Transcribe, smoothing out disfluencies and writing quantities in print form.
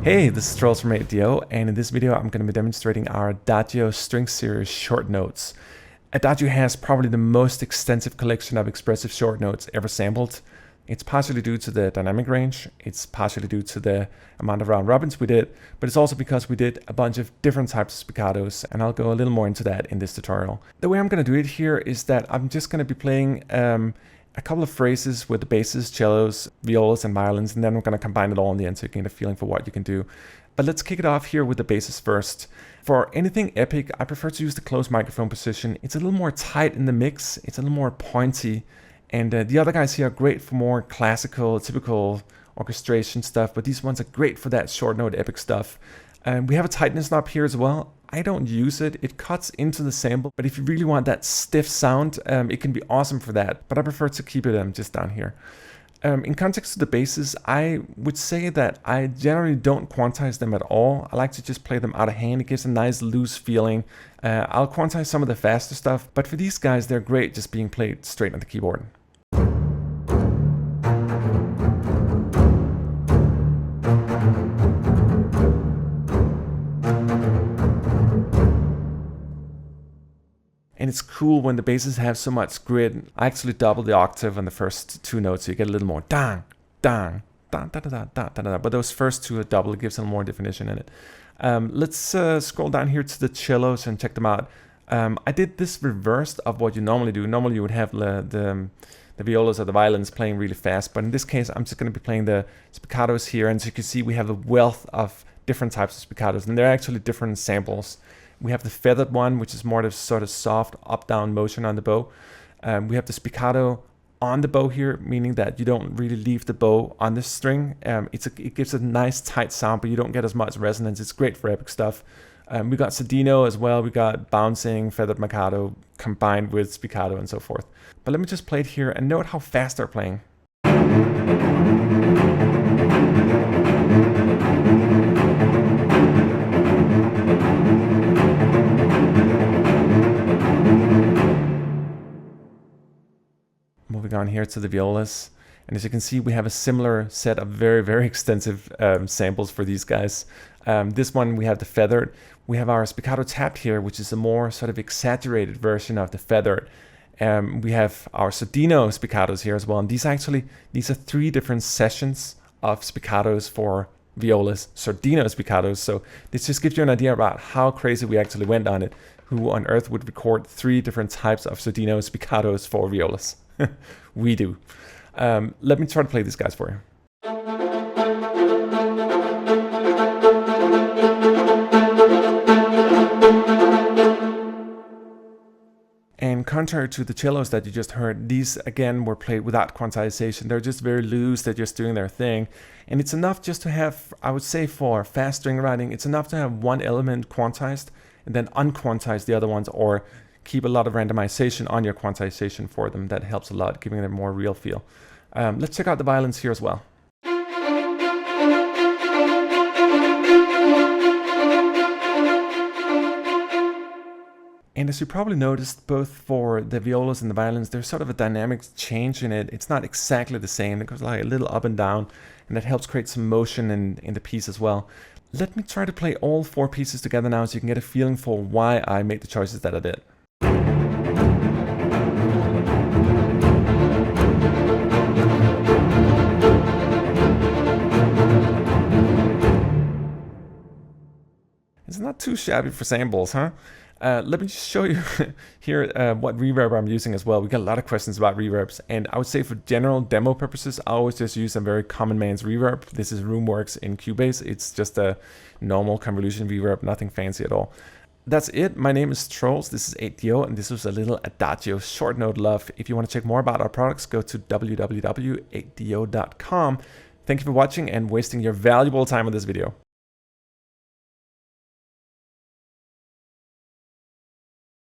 Hey, this is Troels from 8Dio, and in this video I'm going to be demonstrating our Adagio String Series short notes. Adagio has probably the most extensive collection of expressive short notes ever sampled. It's partially due to the dynamic range, it's partially due to the amount of round robins we did, but it's also because we did a bunch of different types of spiccatos, and I'll go a little more into that in this tutorial. The way I'm going to do it here is that I'm just going to be playing a couple of phrases with the basses, cellos, violas, and violins, and then we're going to combine it all in the end so you can get a feeling for what you can do. But let's kick it off here with the basses first. For anything epic, I prefer to use the closed microphone position. It's a little more tight in the mix, it's a little more pointy, and the other guys here are great for more classical, typical orchestration stuff, but these ones are great for that short note epic stuff. We have a tightness knob here as well. I don't use it, it cuts into the sample, but if you really want that stiff sound, it can be awesome for that, but I prefer to keep it just down here. In context to the basses, I would say that I generally don't quantize them at all. I like to just play them out of hand. It gives a nice loose feeling. I'll quantize some of the faster stuff, but for these guys, they're great just being played straight on the keyboard. And it's cool when the basses have so much grit. I actually double the octave on the first two notes, so you get a little more dang, dang, dang, da da da da da da. But those first two are double, it gives a little more definition in it. Let's scroll down here to the cellos and check them out. I did this reversed of what you normally do. Normally you would have the violas or the violins playing really fast, but in this case I'm just going to be playing the spiccatos here, and as you can see we have a wealth of different types of spiccatos, and they're actually different samples. We have the feathered one, which is more of sort of soft up-down motion on the bow. We have the spiccato on the bow here, meaning that you don't really leave the bow on the string. It gives a nice tight sound, but you don't get as much resonance. It's great for epic stuff. We got cedino as well. We got bouncing, feathered marcato combined with spiccato and so forth. But let me just play it here and note how fast they're playing. Moving on here to the violas, and as you can see we have a similar set of very, very extensive samples for these guys. This one we have the feathered. We have our spiccato tapped here, which is a more sort of exaggerated version of the feathered. We have our cedino spiccatos here as well, and these are three different sessions of spiccatos for violas, cedino spiccatos. So this just gives you an idea about how crazy we actually went on it. Who on earth would record three different types of cedino spiccatos for violas? We do. Let me try to play these guys for you. And contrary to the cellos that you just heard, these again were played without quantization. They're just very loose, they're just doing their thing. And it's enough just to have, I would say for fast string writing, it's enough to have one element quantized and then unquantize the other ones, or keep a lot of randomization on your quantization for them. That helps a lot, giving them a more real feel. Let's check out the violins here as well. And as you probably noticed, both for the violas and the violins, there's sort of a dynamic change in it. It's not exactly the same. It goes like a little up and down, and that helps create some motion in the piece as well. Let me try to play all four pieces together now so you can get a feeling for why I made the choices that I did. It's not too shabby for samples, huh? Let me just show you here what reverb I'm using as well. We got a lot of questions about reverbs, and I would say for general demo purposes, I always just use a very common man's reverb. This is Roomworks in Cubase. It's just a normal convolution reverb, nothing fancy at all. That's it. My name is Troels. This is 8Dio, and this was a little Adagio short note love. If you want to check more about our products, go to www.8dio.com. Thank you for watching and wasting your valuable time on this video.